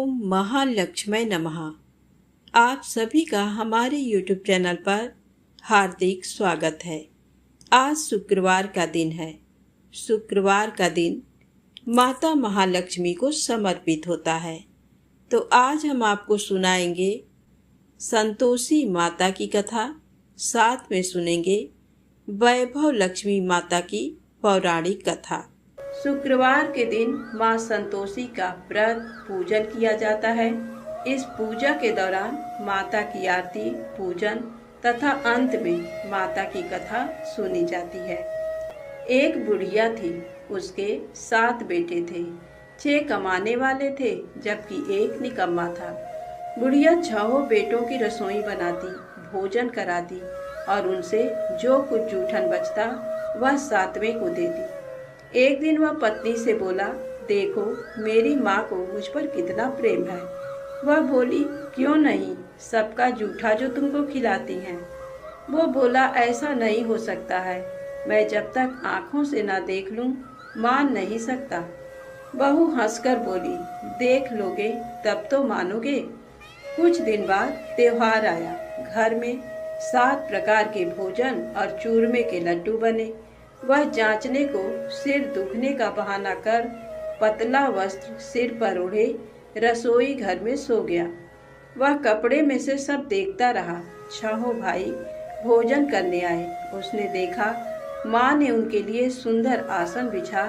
ओम महालक्ष्मी नमः। आप सभी का हमारे YouTube चैनल पर हार्दिक स्वागत है। आज शुक्रवार का दिन है। शुक्रवार का दिन माता महालक्ष्मी को समर्पित होता है। तो आज हम आपको सुनाएंगे संतोषी माता की कथा, साथ में सुनेंगे वैभव लक्ष्मी माता की पौराणिक कथा। शुक्रवार के दिन माँ संतोषी का व्रत पूजन किया जाता है। इस पूजा के दौरान माता की आरती, पूजन तथा अंत में माता की कथा सुनी जाती है। एक बुढ़िया थी, उसके 7 बेटे थे। 6 कमाने वाले थे जबकि एक निकम्मा था। बुढ़िया 6 बेटों की रसोई बनाती, भोजन कराती और उनसे जो कुछ जूठन बचता वह 7वें को देती। एक दिन वह पत्नी से बोला, देखो मेरी माँ को मुझ पर कितना प्रेम है। वह बोली, क्यों नहीं, सबका जूठा जो तुमको खिलाती हैं। वो बोला, ऐसा नहीं हो सकता है, मैं जब तक आँखों से ना देख लूँ मान नहीं सकता। बहू हंसकर बोली, देख लोगे तब तो मानोगे। कुछ दिन बाद त्योहार आया। घर में 7 प्रकार के भोजन और चूरमे के लड्डू बने। वह जांचने को सिर दुखने का बहाना कर पतला वस्त्र सिर पर ओढ़े रसोई घर में सो गया। वह कपड़े में से सब देखता रहा। 6 भाई भोजन करने आए। उसने देखा माँ ने उनके लिए सुंदर आसन बिछा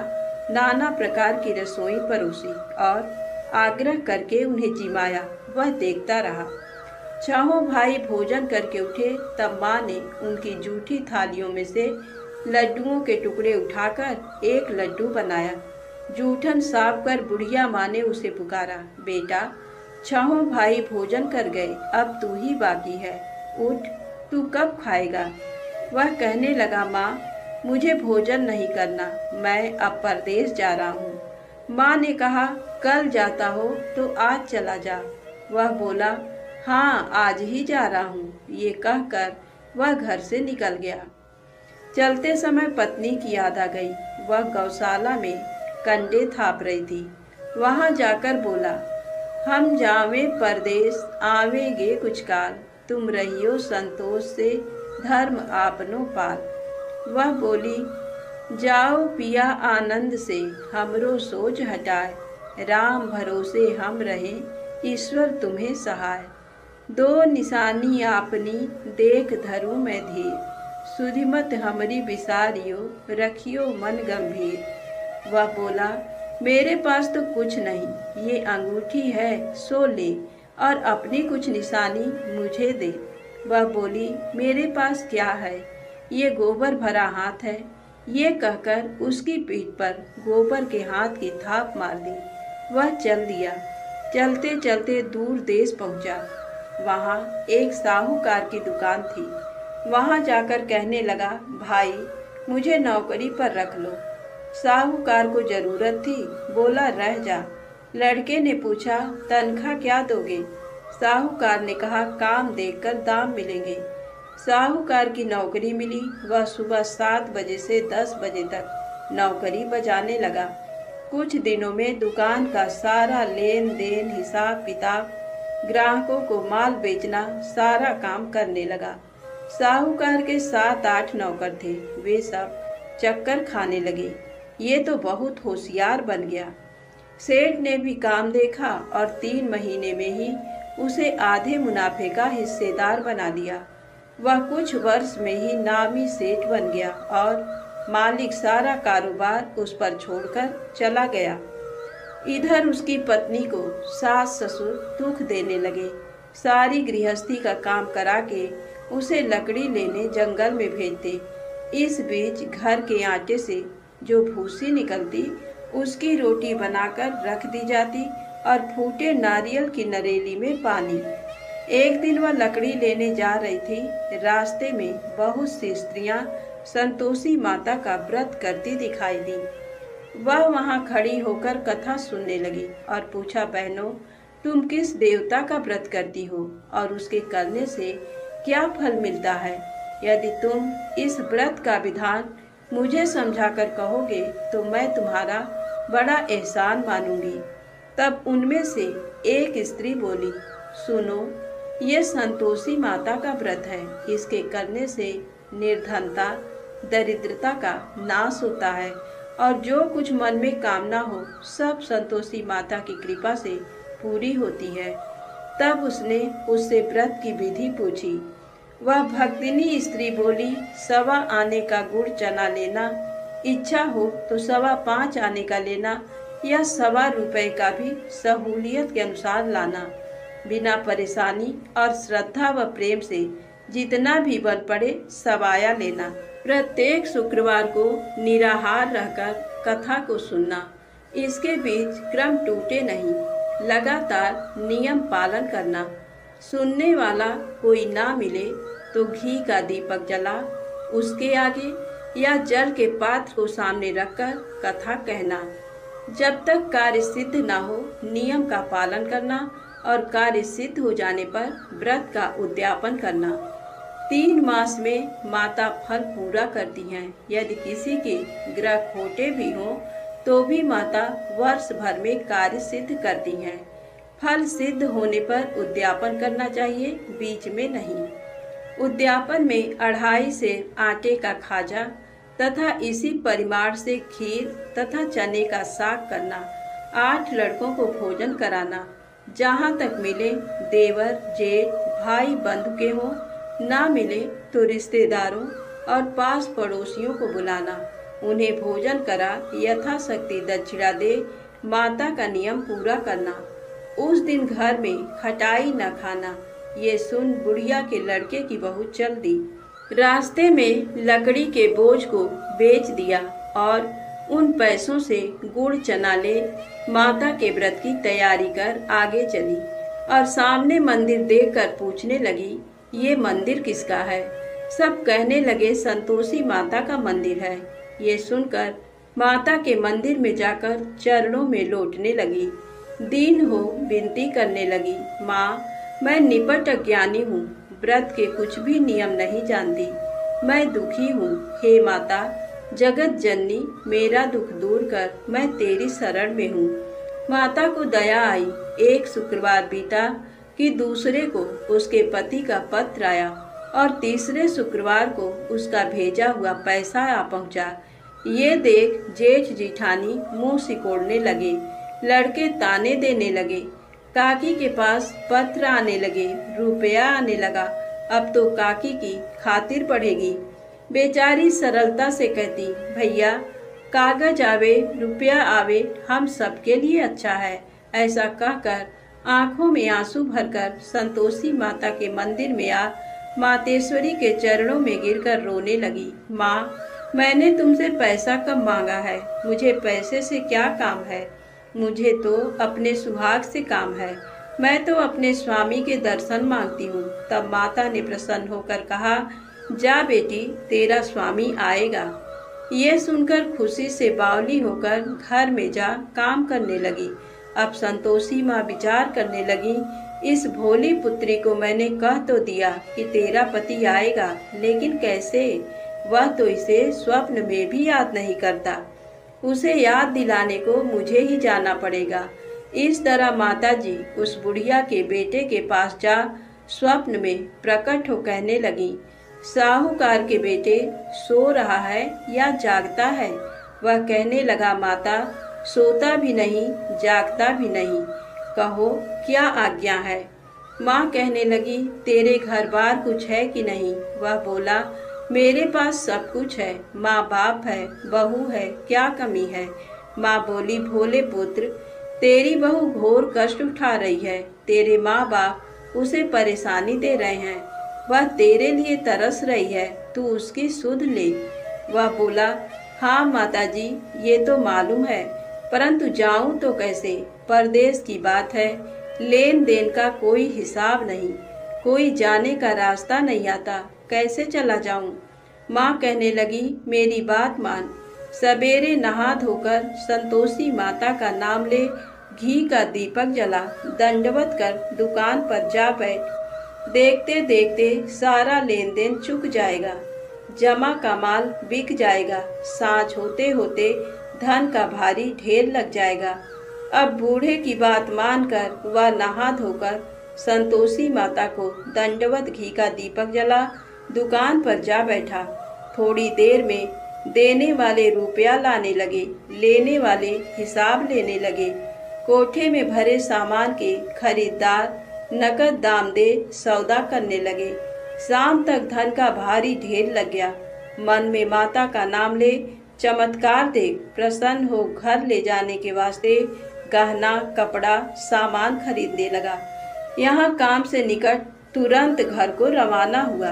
नाना प्रकार की रसोई परोसी और आग्रह करके उन्हें जिमाया। वह देखता रहा। 6 भाई भोजन करके उठे तब माँ ने उनकी जूठी थालियों में से लड्डुओं के टुकड़े उठाकर एक लड्डू बनाया। जूठन साफ कर बुढ़िया माँ ने उसे पुकारा, बेटा 6 भाई भोजन कर गए, अब तू ही बाकी है, उठ, तू कब खाएगा। वह कहने लगा, माँ मुझे भोजन नहीं करना, मैं अब परदेश जा रहा हूँ। माँ ने कहा, कल जाता हो तो आज चला जा। वह बोला, हाँ आज ही जा रहा हूँ। ये कहकर वह घर से निकल गया। चलते समय पत्नी की याद आ गई। वह गौशाला में कंडे थाप रही थी। वहां जाकर बोला, हम जावे परदेश आवेंगे कुछ काल, तुम रहियो संतोष से धर्म आपनो पाल। वह बोली, जाओ पिया आनंद से हमरो सोच हटाए, राम भरोसे हम रहे ईश्वर तुम्हें सहाय। 2 निशानी आपनी देख धरू मैं धीर, सुधिमत हमरी बिसारियो रखियो मन गंभीर। वह बोला, मेरे पास तो कुछ नहीं, ये अंगूठी है सो ले और अपनी कुछ निशानी मुझे दे। वह बोली, मेरे पास क्या है, ये गोबर भरा हाथ है। ये कहकर उसकी पीठ पर गोबर के हाथ की थाप मार दी। वह चल दिया। चलते चलते दूर देश पहुंचा। वहां एक साहूकार की दुकान थी। वहां जाकर कहने लगा, भाई मुझे नौकरी पर रख लो। साहूकार को जरूरत थी, बोला रह जा। लड़के ने पूछा, तनख्वाह क्या दोगे। साहूकार ने कहा, काम देखकर दाम मिलेंगे। साहूकार की नौकरी मिली। वह सुबह 7 बजे से 10 बजे तक नौकरी बजाने लगा। कुछ दिनों में दुकान का सारा लेन देन, हिसाब किताब, ग्राहकों को माल बेचना, सारा काम करने लगा। साहूकार के 7-8 नौकर थे। वे सब चक्कर खाने लगे। ये तो बहुत होशियार बन गया। सेठ ने भी काम देखा और 3 महीने में ही उसे आधे मुनाफे का हिस्सेदार बना दिया। वह कुछ वर्ष में ही नामी सेठ बन गया और मालिक सारा कारोबार उस पर छोड़कर चला गया। इधर उसकी पत्नी को सास ससुर दुख देने लगे। सारी गृहस्थी का काम करा के उसे लकड़ी लेने जंगल में भेजते। इस बीच घर के आटे से जो भूसी निकलती उसकी रोटी बनाकर रख दी जाती और फूटे नारियल की नरेली में पानी। एक दिन वह लकड़ी लेने जा रही थी। रास्ते में बहुत सी स्त्रियां संतोषी माता का व्रत करती दिखाई दी। वह वहां खड़ी होकर कथा सुनने लगी और पूछा, बहनों तुम किस देवता का व्रत करती हो और उसके करने से क्या फल मिलता है। यदि तुम इस व्रत का विधान मुझे समझाकर कहोगे तो मैं तुम्हारा बड़ा एहसान मानूंगी। तब उनमें से एक स्त्री बोली, सुनो, ये संतोषी माता का व्रत है। इसके करने से निर्धनता, दरिद्रता का नाश होता है और जो कुछ मन में कामना हो सब संतोषी माता की कृपा से पूरी होती है। तब उसने उससे व्रत की विधि पूछी। वह भक्तिनी स्त्री बोली, 1.25 आने का गुड़ चना लेना, इच्छा हो तो 5.25 आने का लेना या 1.25 रुपए का भी सहूलियत के अनुसार लाना। बिना परेशानी और श्रद्धा व प्रेम से जितना भी बन पड़े सब आया लेना। प्रत्येक शुक्रवार को निराहार रहकर कथा को सुनना। इसके बीच क्रम टूटे नहीं, लगातार नियम पालन करना। सुनने वाला कोई ना मिले तो घी का दीपक जला उसके आगे या जल के पात्र को सामने रखकर कथा कहना। जब तक कार्य सिद्ध ना हो नियम का पालन करना और कार्य सिद्ध हो जाने पर व्रत का उद्यापन करना। 3 मास में माता फल पूरा करती हैं। यदि किसी के ग्रह खोटे भी हों तो भी माता वर्ष भर में कार्य सिद्ध करती हैं। फल सिद्ध होने पर उद्यापन करना चाहिए, बीच में नहीं। उद्यापन में 2.5 सेर आटे का खाजा तथा इसी परिमाण से खीर तथा चने का साग करना। 8 लड़कों को भोजन कराना। जहाँ तक मिले देवर, जेठ, भाई बंधु के हों, ना मिले तो रिश्तेदारों और पास पड़ोसियों को बुलाना। उन्हें भोजन करा यथाशक्ति दक्षिणा दे माता का नियम पूरा करना। उस दिन घर में खटाई न खाना। ये सुन बुढ़िया के लड़के की बहू चल दी। रास्ते में लकड़ी के बोझ को बेच दिया और उन पैसों से गुड़ चना ले माता के व्रत की तैयारी कर आगे चली और सामने मंदिर देखकर पूछने लगी, ये मंदिर किसका है? सब कहने लगे संतोषी माता का मंदिर है। ये सुनकर माता के मंदिर में जाकर चरणों में लौटने लगी। दीन हो विनती करने लगी, माँ, मैं निपट अज्ञानी हूँ, व्रत के कुछ भी नियम नहीं जानती, मैं दुखी हूँ। हे माता जगत जननी, मेरा दुख दूर कर, मैं तेरी शरण में हूँ। माता को दया आई। एक शुक्रवार बीता कि दूसरे को उसके पति का पत्र आया और तीसरे शुक्रवार को उसका भेजा हुआ पैसा आ पहुँचा। ये देख जेठ जिठानी मुंह सिकोड़ने लगे, लड़के ताने देने लगे। काकी के पास पत्र आने लगे, रुपया आने लगा। अब तो काकी की खातिर पड़ेगी। बेचारी सरलता से कहती, भैया कागज आवे रुपया आवे हम सबके लिए अच्छा है। ऐसा कहकर आंखों में आंसू भरकर संतोषी माता के मंदिर में आ मातेश्वरी के चरणों में गिरकर रोने लगी। माँ, मैंने तुमसे पैसा कब मांगा है? मुझे पैसे से क्या काम है? मुझे तो अपने सुहाग से काम है। मैं तो अपने स्वामी के दर्शन मांगती हूँ। तब माता ने प्रसन्न होकर कहा, जा बेटी, तेरा स्वामी आएगा। ये सुनकर खुशी से बावली होकर घर में जा काम करने लगी। अब संतोषी माँ विचार करने लगी, इस भोली पुत्री को मैंने कह तो दिया कि तेरा पति आएगा, लेकिन कैसे? वह तो इसे स्वप्न में भी याद नहीं करता। उसे याद दिलाने को मुझे ही जाना पड़ेगा। इस तरह माताजी उस बुढ़िया के बेटे के पास जा स्वप्न में प्रकट हो कहने लगी, साहूकार के बेटे सो रहा है या जागता है? वह कहने लगा, माता, सोता भी नहीं जागता भी नहीं, कहो क्या आज्ञा है? माँ कहने लगी, तेरे घर बार कुछ है कि नहीं? वह बोला, मेरे पास सब कुछ है, माँ बाप है, बहू है, क्या कमी है? माँ बोली, भोले पुत्र, तेरी बहू घोर कष्ट उठा रही है। तेरे माँ बाप उसे परेशानी दे रहे हैं। वह तेरे लिए तरस रही है, तू उसकी सुध ले। वह बोला, हाँ माताजी, ये तो मालूम है, परंतु जाऊं तो कैसे? परदेश की बात है, लेन देन का कोई हिसाब नहीं, कोई जाने का रास्ता नहीं आता, कैसे चला जाऊं? माँ कहने लगी, मेरी बात मान, सवेरे नहा धोकर संतोषी माता का नाम ले, घी का दीपक जला, दंडवत कर दुकान पर जा बैठ। देखते देखते सारा लेन देन चुक जाएगा, जमा का माल बिक जाएगा, साँझ होते होते धन का भारी ढेर लग जाएगा। अब बूढ़े की बात मानकर वह नहा धोकर संतोषी माता को दंडवत घी का दीपक जला दुकान पर जा बैठा। थोड़ी देर में देने वाले रुपया लाने लगे, लेने वाले हिसाब लेने लगे। कोठे में भरे सामान के खरीदार नकद दाम दे सौदा करने लगे। शाम तक धन का भारी ढेर लग गया। मन में माता का नाम ले चमत्कार देख प्रसन्न हो घर ले जाने के वास्ते गहना कपड़ा सामान खरीदने लगा। यहाँ काम से निकट तुरंत घर को रवाना हुआ।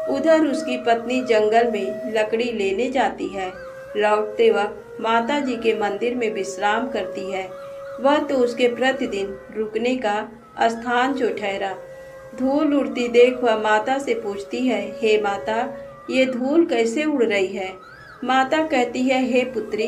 उधर उसकी पत्नी जंगल में लकड़ी लेने जाती है। लौटते वक्त माता जी के मंदिर में विश्राम करती है। वह तो उसके प्रतिदिन रुकने का स्थान जो ठहरा। धूल उड़ती देख वह माता से पूछती है, हे माता, ये धूल कैसे उड़ रही है? माता कहती है, हे पुत्री,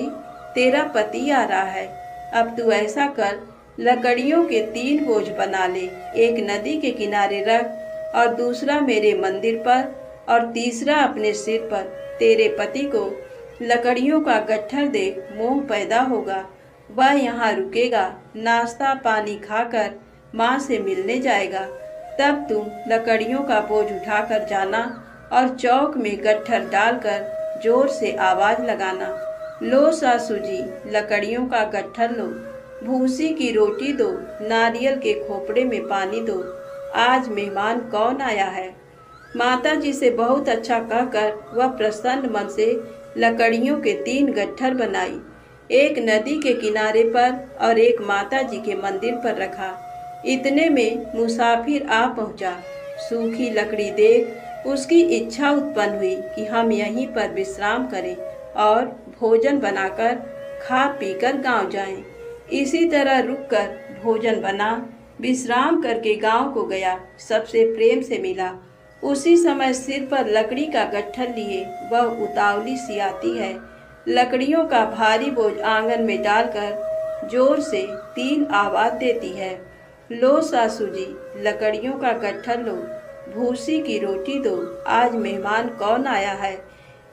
तेरा पति आ रहा है। अब तू ऐसा कर, लकड़ियों के 3 बोझ बना ले। एक नदी के किनारे रख और दूसरा मेरे मंदिर पर और तीसरा अपने सिर पर। तेरे पति को लकड़ियों का गट्ठर देख मोह पैदा होगा। वह यहाँ रुकेगा, नाश्ता पानी खाकर माँ से मिलने जाएगा। तब तुम लकड़ियों का बोझ उठाकर जाना और चौक में गट्ठर डालकर जोर से आवाज लगाना, लो सासू जी, लकड़ियों का गट्ठर लो, भूसी की रोटी दो, नारियल के खोपड़े में पानी दो, आज मेहमान कौन आया है। माता जी से बहुत अच्छा कहकर वह प्रसन्न मन से लकड़ियों के 3 गट्ठर बनाई। एक नदी के किनारे पर और एक माता जी के मंदिर पर रखा। इतने में मुसाफिर आ पहुंचा। सूखी लकड़ी देख उसकी इच्छा उत्पन्न हुई कि हम यहीं पर विश्राम करें और भोजन बनाकर खा पीकर गांव जाएं। इसी तरह रुककर भोजन बना, विश्राम करके गांव को गया। सबसे प्रेम से मिला। उसी समय सिर पर लकड़ी का गट्ठर लिए वह उतावली सी आती है। लकड़ियों का भारी बोझ आंगन में डालकर जोर से 3 आवाज देती है, लो सासू जी, लकड़ियों का गट्ठर लो, भूसी की रोटी दो, आज मेहमान कौन आया है।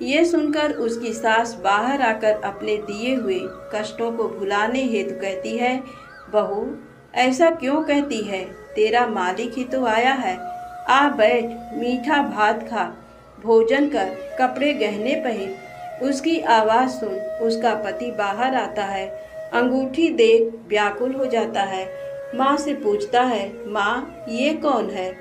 ये सुनकर उसकी सास बाहर आकर अपने दिए हुए कष्टों को भुलाने हेतु कहती है, बहू ऐसा क्यों कहती है, तेरा मालिक ही तो आया है। आ बैठ, मीठा भात खा, भोजन कर, कपड़े गहने पहन। उसकी आवाज़ सुन उसका पति बाहर आता है। अंगूठी देख व्याकुल हो जाता है। माँ से पूछता है, माँ ये कौन है।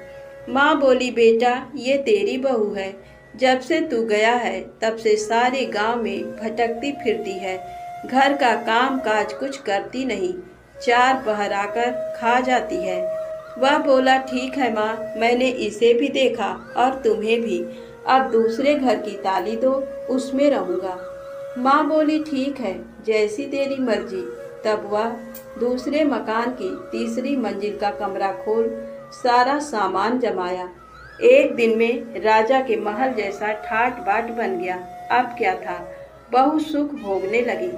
माँ बोली, बेटा ये तेरी बहू है। जब से तू गया है तब से सारे गांव में भटकती फिरती है। घर का काम काज कुछ करती नहीं, 4 पहर आकर खा जाती है। वह बोला, ठीक है माँ, मैंने इसे भी देखा और तुम्हें भी। अब दूसरे घर की ताली दो, उसमें रहूँगा। माँ बोली, ठीक है, जैसी तेरी मर्जी। तब वह दूसरे मकान की तीसरी मंजिल का कमरा खोल सारा सामान जमाया। एक दिन में राजा के महल जैसा ठाट बाट बन गया। अब क्या था, बहुत सुख भोगने लगी।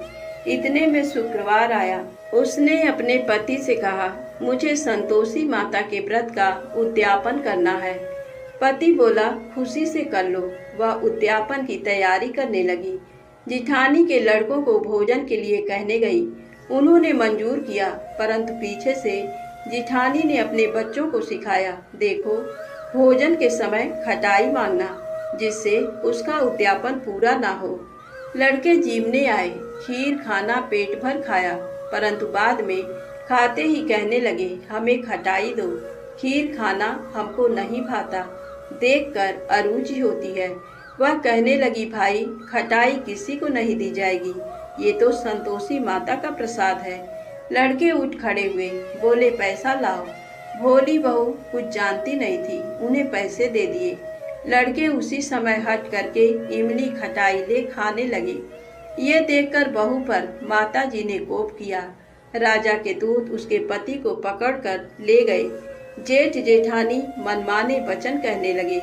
इतने में शुक्रवार आया। उसने अपने पति से कहा, मुझे संतोषी माता के व्रत का उद्यापन करना है। पति बोला, खुशी से कर लो। वह उद्यापन की तैयारी करने लगी। जिठानी के लड़कों को भोजन के लिए कहने गई। उन्होंने मंजूर किया, परंतु पीछे से जिठानी ने अपने बच्चों को सिखाया, देखो भोजन के समय खटाई मांगना, जिससे उसका उद्यापन पूरा ना हो। लड़के जीवने आए, खीर खाना पेट भर खाया, परंतु बाद में खाते ही कहने लगे, हमें खटाई दो, खीर खाना हमको नहीं भाता, देखकर अरुचि होती है। वह कहने लगी, भाई खटाई किसी को नहीं दी जाएगी, ये तो संतोषी माता का प्रसाद है। लड़के उठ खड़े हुए, बोले, पैसा लाओ। भोली बहू कुछ जानती नहीं थी, उन्हें पैसे दे दिए। लड़के उसी समय हट करके इमली खटाई ले खाने लगे। ये देखकर बहू पर माता जी ने कोप किया। राजा के दूत उसके पति को पकड़कर ले गए। जेठ जेठानी मनमाने वचन कहने लगे,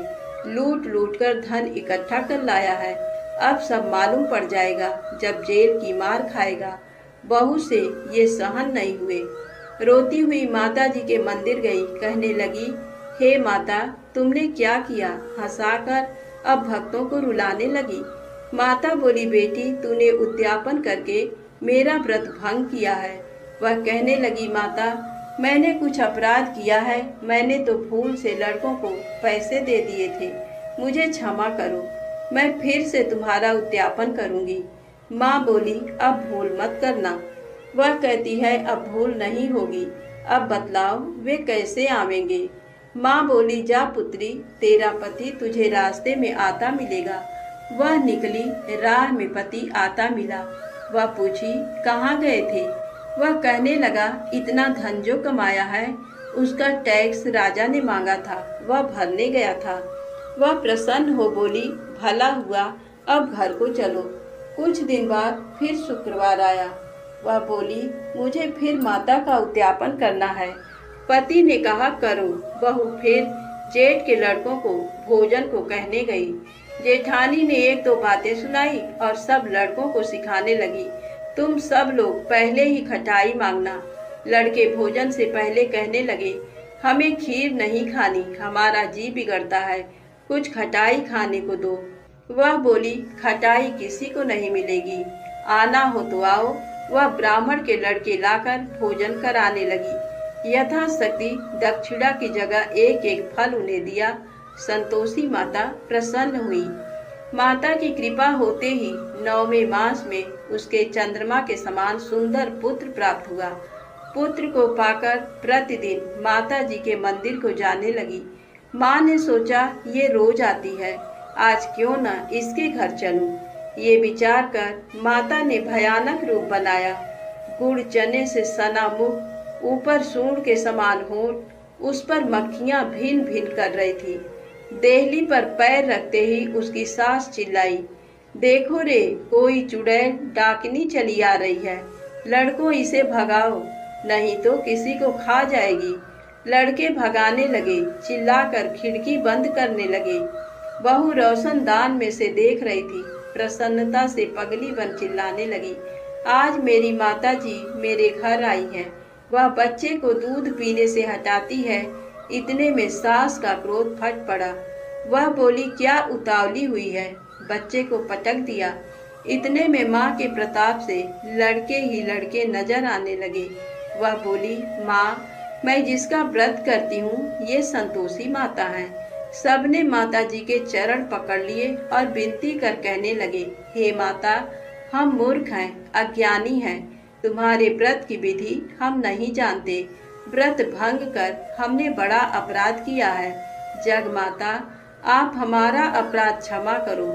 लूट लूट कर धन इकट्ठा कर लाया है, अब सब मालूम पड़ जाएगा जब जेल की मार खाएगा। बहू से ये सहन नहीं हुए। रोती हुई माता जी के मंदिर गई, कहने लगी, हे माता, तुमने क्या किया। हंसाकर अब भक्तों को रुलाने लगी। माता बोली, बेटी तूने उद्यापन करके मेरा व्रत भंग किया है। वह कहने लगी, माता, मैंने कुछ अपराध किया है। मैंने तो भूल से लड़कों को पैसे दे दिए थे। मुझे क्षमा करो, मैं फिर से तुम्हारा उद्यापन करूंगी। माँ बोली, अब भूल मत करना। वह कहती है, अब भूल नहीं होगी। अब बतलाओ वे कैसे आवेंगे। माँ बोली, जा पुत्री, तेरा पति तुझे रास्ते में आता मिलेगा। वह निकली, राह में पति आता मिला। वह पूछी, कहाँ गए थे? वह कहने लगा, इतना धन जो कमाया है उसका टैक्स राजा ने मांगा था, वह भरने गया था। वह प्रसन्न हो बोली, भला हुआ, अब घर को चलो। कुछ दिन बाद फिर शुक्रवार आया। वह बोली, मुझे फिर माता का उद्यापन करना है। पति ने कहा, करो। बहू फिर जेठ के लड़कों को भोजन को कहने गई। जेठानी ने एक दो बातें सुनाई और सब लड़कों को सिखाने लगी, तुम सब लोग पहले ही खटाई मांगना। लड़के भोजन से पहले कहने लगे, हमें खीर नहीं खानी, हमारा जी बिगड़ता है, कुछ खटाई खाने को दो। वह बोली, खटाई किसी को नहीं मिलेगी, आना हो तो आओ। वह ब्राह्मण के लड़के लाकर भोजन कराने लगी। यथाशक्ति दक्षिणा की जगह एक एक फल उन्हें दिया। संतोषी माता प्रसन्न हुई। माता की कृपा होते ही 9वें मास में उसके चंद्रमा के समान सुंदर पुत्र प्राप्त हुआ। पुत्र को पाकर प्रतिदिन माता जी के मंदिर को जाने लगी। माँ ने सोचा, ये रोज आती है, आज क्यों न इसके घर चलूं। ये विचार कर माता ने भयानक रूप बनाया। गुड़ चने से सना मुख, ऊपर सूंड के समान होंठ, उस पर मक्खियां भिन भिन कर रही थी। देहली पर पैर रखते ही उसकी सास चिल्लाई, देखो रे, कोई चुड़ैल डाकनी चली आ रही है, लड़कों इसे भगाओ, नहीं तो किसी को खा जाएगी। लड़के भगाने लगे, चिल्लाकर खिड़की बंद करने लगे। बहू रोशनदान में से देख रही थी, प्रसन्नता से पगली बन चिल्लाने लगी, आज मेरी माता जी मेरे घर आई हैं। वह बच्चे को दूध पीने से हटाती है, इतने में सास का क्रोध फट पड़ा। वह बोली, क्या उतावली हुई है? बच्चे को पटक दिया। इतने में माँ के प्रताप से लड़के ही लड़के नजर आने लगे। वह बोली, माँ, मैं जिसका व्रत करती हूँ ये संतोषी माता है। सबने माता जी के चरण पकड़ लिए और विनती कर कहने लगे, हे माता, हम मूर्ख हैं, अज्ञानी हैं, तुम्हारे व्रत की विधि हम नहीं जानते। व्रत भंग कर हमने बड़ा अपराध किया है। जग माता, आप हमारा अपराध क्षमा करो।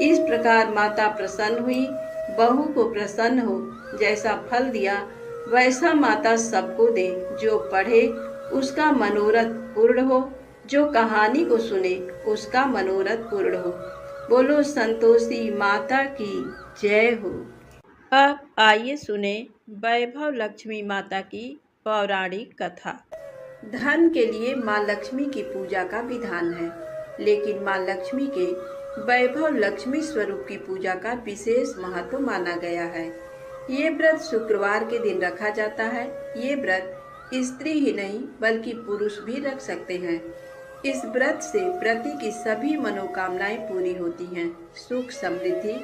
इस प्रकार माता प्रसन्न हुई। बहू को प्रसन्न हो, जैसा फल दिया वैसा माता सबको दे। जो पढ़े उसका मनोरथ पूर्ण हो, जो कहानी को सुने उसका मनोरथ पूर्ण हो। बोलो संतोषी माता की जय हो। अब आइए सुने वैभव लक्ष्मी माता की पौराणिक कथा। धन के लिए माँ लक्ष्मी की पूजा का विधान है, लेकिन माँ लक्ष्मी के वैभव लक्ष्मी स्वरूप की पूजा का विशेष महत्व माना गया है। ये व्रत शुक्रवार के दिन रखा जाता है। ये व्रत स्त्री ही नहीं बल्कि पुरुष भी रख सकते हैं। इस व्रत से प्रति की सभी मनोकामनाएं पूरी होती हैं, सुख समृद्धि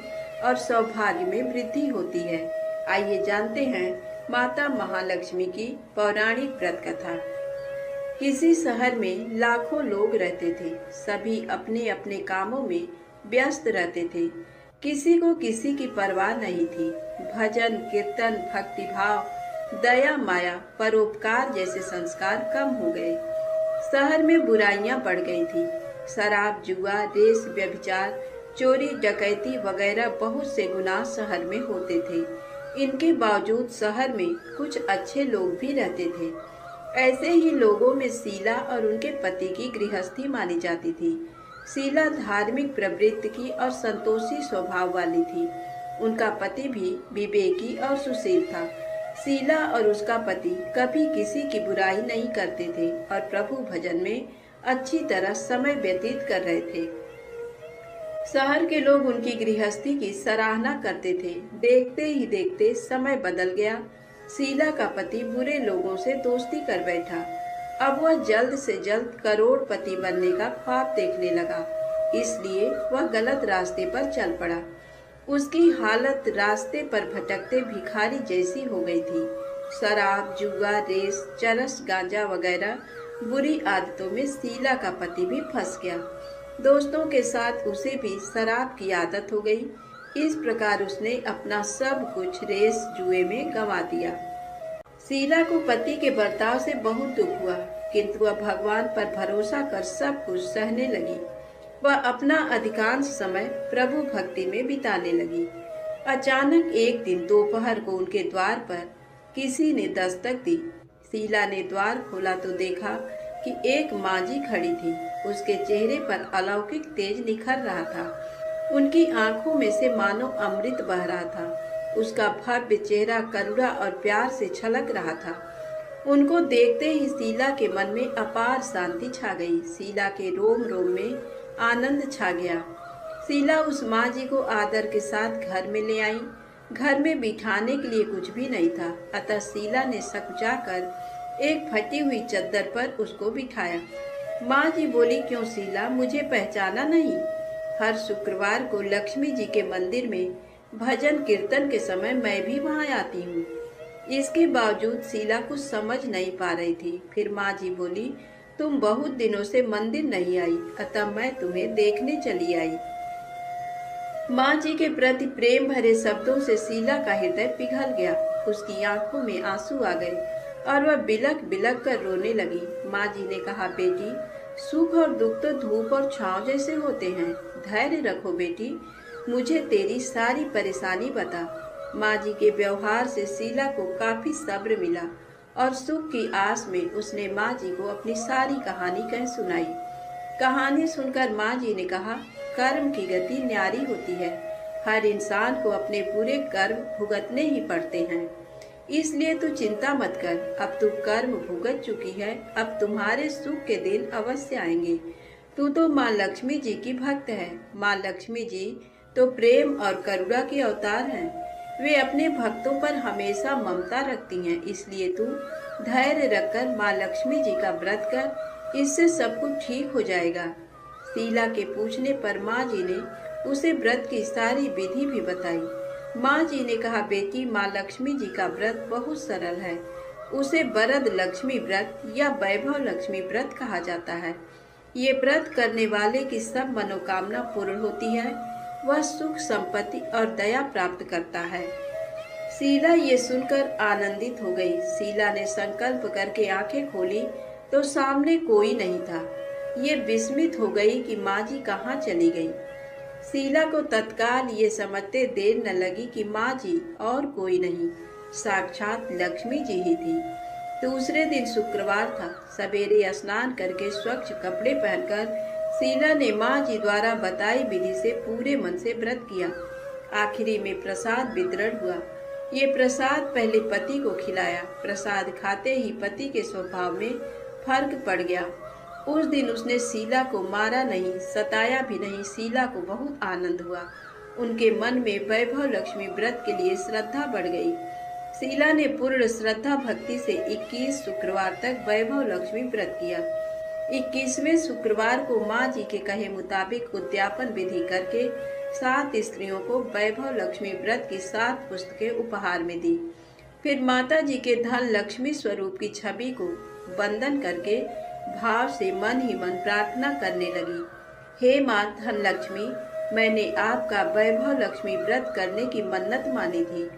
और सौभाग्य में वृद्धि होती है। आइए जानते हैं माता महालक्ष्मी की पौराणिक व्रत कथा। किसी शहर में लाखों लोग रहते थे। सभी अपने अपने कामों में व्यस्त रहते थे। किसी को किसी की परवाह नहीं थी। भजन, कीर्तन, भक्तिभाव, दया, माया, परोपकार जैसे संस्कार कम हो गए। शहर में बुराइयां बढ़ गई थी। शराब, जुआ, रेस, व्यभिचार, चोरी, डकैती वगैरह बहुत से गुनाह शहर में होते थे। इनके बावजूद शहर में कुछ अच्छे लोग भी रहते थे। ऐसे ही लोगों में शीला और उनके पति की गृहस्थी मानी जाती थी। शीला धार्मिक प्रवृत्ति की और संतोषी स्वभाव वाली थी। उनका पति भी विवेकी और सुशील था। शीला और उसका पति कभी किसी की बुराई नहीं करते थे और प्रभु भजन में अच्छी तरह समय व्यतीत कर रहे थे। शहर के लोग उनकी गृहस्थी की सराहना करते थे। देखते ही देखते समय बदल गया। शीला का पति बुरे लोगों से दोस्ती कर बैठा। अब वह जल्द से जल्द करोड़पति बनने का ख्वाब देखने लगा, इसलिए वह गलत रास्ते पर चल पड़ा। उसकी हालत रास्ते पर भटकते भिखारी जैसी हो गई थी। शराब, जुआ, रेस, चरस, गांजा वगैरह बुरी आदतों में शीला का पति भी फंस गया। दोस्तों के साथ उसे भी शराब की आदत हो गई। इस प्रकार उसने अपना सब कुछ रेस जुए में गंवा दिया। शीला को पति के बर्ताव से बहुत दुख हुआ, किंतु वह भगवान पर भरोसा कर सब कुछ सहने लगी। वह अपना अधिकांश समय प्रभु भक्ति में बिताने लगी। अचानक एक दिन दोपहर को उनके द्वार पर किसी ने दस्तक दी। शीला ने द्वार खोला तो देखा कि एक मांझी खड़ी थी। उसके चेहरे पर अलौकिक तेज निखर रहा था। उनकी आंखों में से मानो अमृत बह रहा था। उसका भव्य चेहरा करुणा और प्यार से छलक रहा था। उनको देखते ही शीला के मन में अपार शांति छा गई। शीला के रोम रोम में आनंद छा गया। शीला उस माँ जी को आदर के साथ घर में ले आई। घर में बिठाने के लिए कुछ भी नहीं था, अतः शीला ने सकुचाकर एक फटी हुई चद्दर पर उसको बिठाया। माँ जी बोली, क्यों शीला, मुझे पहचाना नहीं? हर शुक्रवार को लक्ष्मी जी के मंदिर में भजन कीर्तन के समय मैं भी वहाँ आती हूँ। इसके बावजूद शीला कुछ समझ नहीं पा रही थी। फिर माँ जी बोली, तुम बहुत दिनों से मंदिर नहीं आई, अतः मैं तुम्हें देखने चली आई। माँ जी के प्रति प्रेम भरे शब्दों से शीला का हृदय पिघल गया। उसकी आंखों में आंसू आ गए और वह बिलख बिलख कर रोने लगी। माँ जी ने कहा, बेटी, सुख और दुख तो धूप और छांव जैसे होते हैं। धैर्य रखो बेटी, मुझे तेरी सारी परेशानी बता। माँ जी के व्यवहार से शीला को काफी सब्र मिला और सुख की आस में उसने माँ जी को अपनी सारी कहानी कह सुनाई। कहानी सुनकर माँ जी ने कहा, कर्म की गति न्यारी होती है। हर इंसान को अपने बुरे कर्म भुगतने ही पड़ते हैं, इसलिए तू चिंता मत कर। अब तू कर्म भुगत चुकी है, अब तुम्हारे सुख के दिन अवश्य आएंगे। तू तो माँ लक्ष्मी जी की भक्त है। माँ लक्ष्मी जी तो प्रेम और करुणा के अवतार हैं। वे अपने भक्तों पर हमेशा ममता रखती हैं, इसलिए तू धैर्य रखकर माँ लक्ष्मी जी का व्रत कर, इससे सब कुछ ठीक हो जाएगा। शीला के पूछने पर माँ जी ने उसे व्रत की सारी विधि भी बताई। माँ जी ने कहा, बेटी, माँ लक्ष्मी जी का व्रत बहुत सरल है। उसे वरद लक्ष्मी व्रत या वैभव लक्ष्मी व्रत कहा जाता है। ये व्रत करने वाले की सब मनोकामना पूर्ण होती है। वह सुख, संपत्ति और दया प्राप्त करता है। शीला ये सुनकर आनंदित हो गई। शीला ने संकल्प करके आंखें खोली तो सामने कोई नहीं था। ये विस्मित हो गई कि माँ जी कहाँ चली गई। शीला को तत्काल ये समझते देर न लगी कि माँ जी और कोई नहीं, साक्षात लक्ष्मी जी ही थी। दूसरे दिन शुक्रवार था। सवेरे स्नान करके स्वच्छ कपड़े पहनकर शीला ने माँ जी द्वारा बताई विधि से पूरे मन से व्रत किया। आखिरी में प्रसाद वितरण हुआ। ये प्रसाद पहले पति को खिलाया। प्रसाद खाते ही पति के स्वभाव में फर्क पड़ गया। उस दिन उसने शीला को मारा नहीं, सताया भी नहीं। शीला को बहुत आनंद हुआ। उनके मन में वैभव लक्ष्मी व्रत के लिए श्रद्धा बढ़ गई। शीला ने पूर्ण श्रद्धा भक्ति से 21 शुक्रवार तक वैभव लक्ष्मी व्रत किया। 21वें शुक्रवार को माँ जी के कहे मुताबिक उद्यापन विधि करके 7 स्त्रियों को वैभव लक्ष्मी व्रत की 7 पुस्तकें उपहार में दी। फिर माता जी के धन लक्ष्मी स्वरूप की छवि को वंदन करके भाव से मन ही मन प्रार्थना करने लगी। हे माँ धन लक्ष्मी, मैंने आपका वैभव लक्ष्मी व्रत करने की मन्नत मानी थी।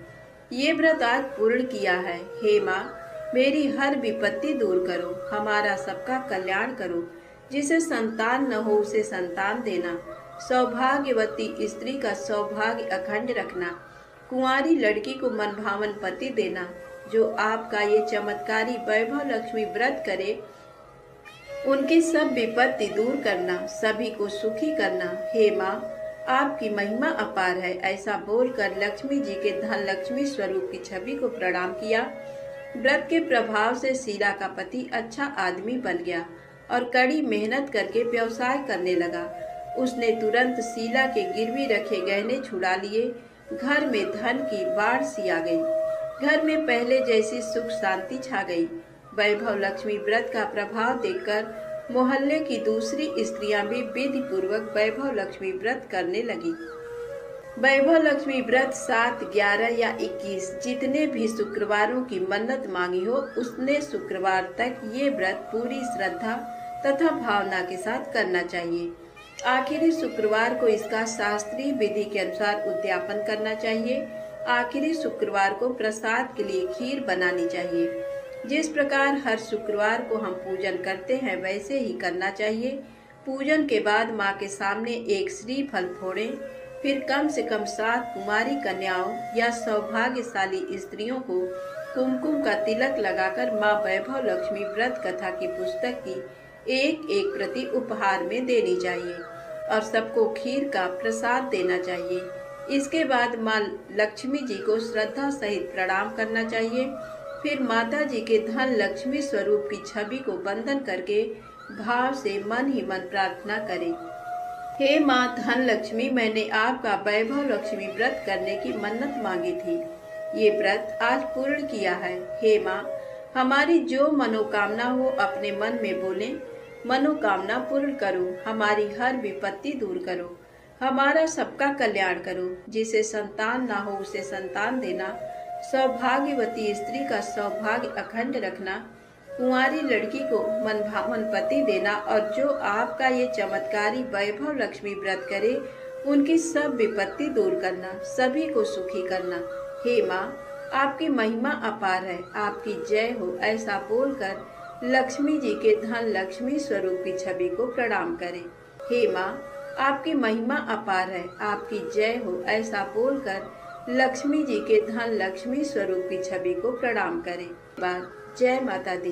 ये व्रत आज पूर्ण किया है। हे माँ, मेरी हर विपत्ति दूर करो, हमारा सबका कल्याण करो। जिसे संतान न हो उसे संतान देना, सौभाग्यवती स्त्री का सौभाग्य अखंड रखना, कुंवारी लड़की को मनभावन पति देना। जो आपका ये चमत्कारी वैभव लक्ष्मी व्रत करे उनकी सब विपत्ति दूर करना, सभी को सुखी करना। हे माँ, आपकी महिमा अपार है। ऐसा बोलकर लक्ष्मी जी के धन लक्ष्मी स्वरूप की छवि को प्रणाम किया। व्रत के प्रभाव से शीला का पति अच्छा आदमी बन गया और कड़ी मेहनत करके व्यवसाय करने लगा। उसने तुरंत शीला के गिरवी रखे गहने छुड़ा लिए। घर में धन की बाढ़ सी आ गई। घर में पहले जैसी सुख शांति छा गई। वैभव लक्ष्मी व्रत का प्रभाव देखकर मोहल्ले की दूसरी स्त्रियां भी विधि पूर्वक वैभव लक्ष्मी व्रत करने लगी। वैभव लक्ष्मी व्रत 7, 11 या 21 जितने भी शुक्रवारों की मन्नत मांगी हो उसने शुक्रवार तक ये व्रत पूरी श्रद्धा तथा भावना के साथ करना चाहिए। आखिरी शुक्रवार को इसका शास्त्रीय विधि के अनुसार उद्यापन करना चाहिए। आखिरी शुक्रवार को प्रसाद के लिए खीर बनानी चाहिए। जिस प्रकार हर शुक्रवार को हम पूजन करते हैं वैसे ही करना चाहिए। पूजन के बाद माँ के सामने एक श्रीफल फोड़ें, फिर कम से कम 7 कुमारी कन्याओं या सौभाग्यशाली स्त्रियों को कुमकुम का तिलक लगाकर माँ वैभव लक्ष्मी व्रत कथा की पुस्तक की एक एक प्रति उपहार में देनी चाहिए और सबको खीर का प्रसाद देना चाहिए। इसके बाद माँ लक्ष्मी जी को श्रद्धा सहित प्रणाम करना चाहिए। फिर माता जी के धन लक्ष्मी स्वरूप की छवि को वंदन करके भाव से मन ही मन प्रार्थना करें। हे माँ धन लक्ष्मी, मैंने आपका वैभव लक्ष्मी व्रत करने की मन्नत मांगी थी। ये व्रत आज पूर्ण किया है। हे माँ, हमारी जो मनोकामना हो अपने मन में बोले। मनोकामना पूर्ण करो, हमारी हर विपत्ति दूर करो, हमारा सबका कल्याण करो। जिसे संतान ना हो उसे संतान देना, सौभाग्यवती स्त्री का सौभाग्य अखंड रखना, कुंवारी लड़की को मनभावन पति देना और जो आपका ये चमत्कारी वैभव लक्ष्मी व्रत करे उनकी सब विपत्ति दूर करना, सभी को सुखी करना। हे माँ, आपकी महिमा अपार है, आपकी जय हो। ऐसा बोलकर लक्ष्मी जी के धन लक्ष्मी स्वरूप की छवि को प्रणाम करें। हे माँ, आपकी महिमा अपार है, आपकी जय हो। ऐसा बोलकर लक्ष्मी जी के धन लक्ष्मी स्वरूप की छवि को प्रणाम करें। जय माता दी।